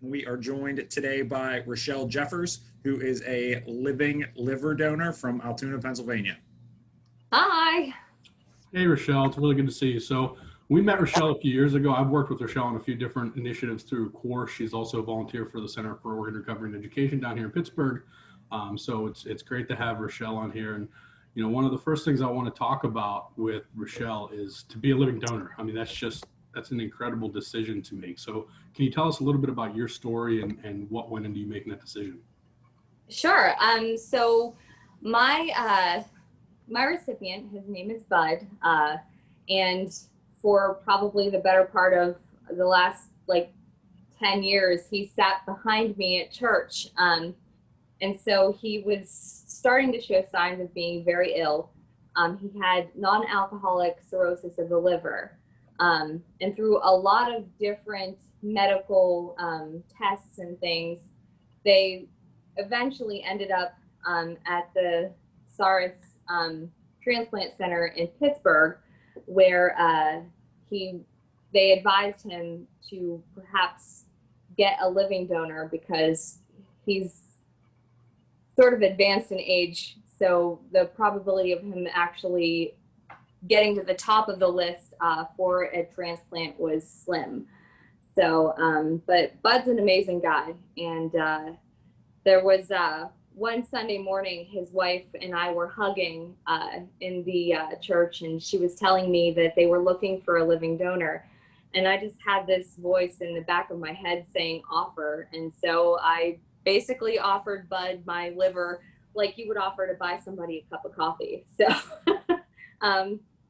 We are joined today by Rachelle Jeffers, who is a living liver donor from Altoona, Pennsylvania. Hi. Hey, Rachelle, it's really good to see you. So we met Rachelle a few years ago. I've worked with Rachelle on a few different initiatives through course. She's also a volunteer for the Center for Organ Recovery and Education down here in Pittsburgh. So it's great to have Rachelle on here. And, you know, one of the first things I want to talk about with Rachelle is to be a living donor. I mean, that's an incredible decision to make. So can you tell us a little bit about your story and what went into you making that decision? Sure. So my recipient, his name is Bud, and for probably the better part of the last 10 years, he sat behind me at church. And so he was starting to show signs of being very ill. He had non-alcoholic cirrhosis of the liver. And through a lot of different medical tests and things, they eventually ended up at the Saris Transplant Center in Pittsburgh, where they advised him to perhaps get a living donor because he's sort of advanced in age. So the probability of him actually getting to the top of the list for a transplant was slim. So, but Bud's an amazing guy. And there was one Sunday morning, his wife and I were hugging in the church, and she was telling me that they were looking for a living donor. And I just had this voice in the back of my head saying offer. And so I basically offered Bud my liver like you would offer to buy somebody a cup of coffee. So,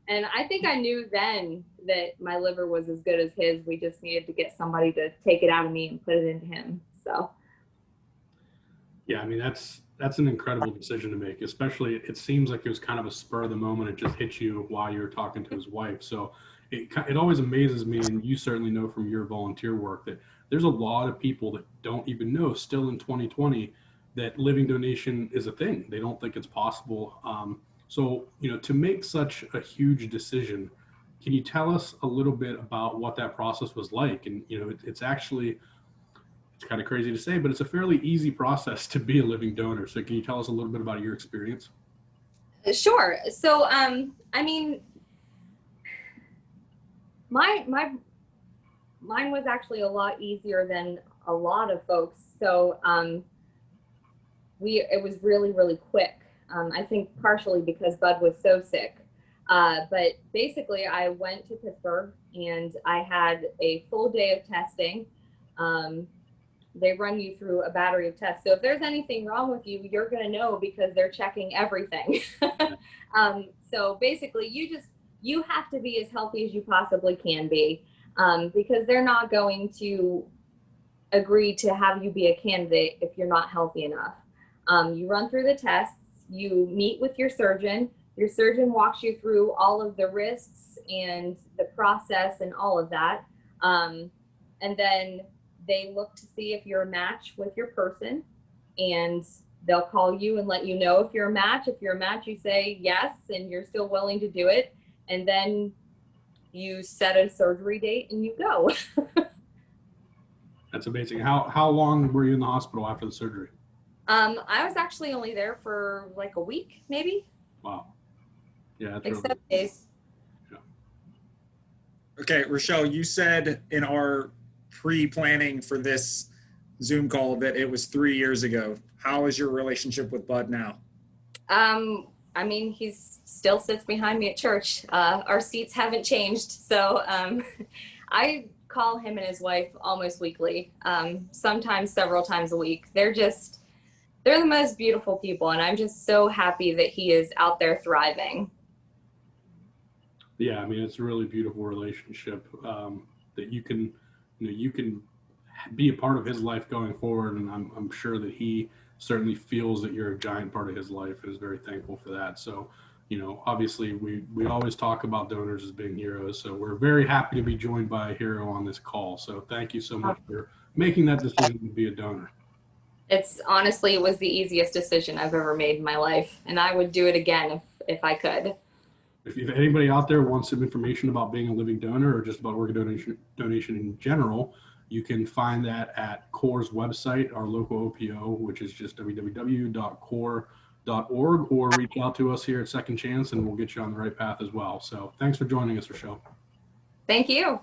and I think I knew then that my liver was as good as his. We just needed to get somebody to take it out of me and put it into him. So. Yeah, I mean, that's an incredible decision to make, especially it seems like it was kind of a spur of the moment. It just hit you while you were talking to his wife. So it always amazes me, and you certainly know from your volunteer work, that there's a lot of people that don't even know still in 2020 that living donation is a thing. They don't think it's possible. So, you know, to make such a huge decision, can you tell us a little bit about what that process was like? And, you know, it's actually, it's kind of crazy to say, but it's a fairly easy process to be a living donor. So can you tell us a little bit about your experience? Sure. So, I mean, mine was actually a lot easier than a lot of folks. So, it was really, really quick. I think partially because Bud was so sick. But basically I went to Pittsburgh and I had a full day of testing. They run you through a battery of tests. So if there's anything wrong with you, you're going to know because they're checking everything. So basically you have to be as healthy as you possibly can be, because they're not going to agree to have you be a candidate if you're not healthy enough. You run through the tests, you meet with your surgeon walks you through all of the risks and the process and all of that. And then they look to see if you're a match with your person, and they'll call you and let you know if you're a match. If you're a match, you say yes, and you're still willing to do it. And then you set a surgery date and you go. That's amazing. How long were you in the hospital after the surgery? I was actually only there for like a week, maybe. Wow. Yeah. That's like really 7 days. Yeah. Okay, Rachelle, you said in our pre-planning for this Zoom call that it was 3 years ago. How is your relationship with Bud now? I mean, he's still sits behind me at church. Our seats haven't changed. So I call him and his wife almost weekly, sometimes several times a week. They're the most beautiful people. And I'm just so happy that he is out there thriving. Yeah, I mean, it's a really beautiful relationship that you can be a part of his life going forward. And I'm sure that he certainly feels that you're a giant part of his life and is very thankful for that. So, you know, obviously we always talk about donors as being heroes. So we're very happy to be joined by a hero on this call. So thank you so much for making that decision to be a donor. It was the easiest decision I've ever made in my life. And I would do it again if I could. If anybody out there wants some information about being a living donor or just about organ donation in general, You can find that at CORE's website, our local OPO, which is just www.core.org, or reach out to us here at Second Chance and we'll get you on the right path as well. So thanks for joining us, Rachelle. Thank you.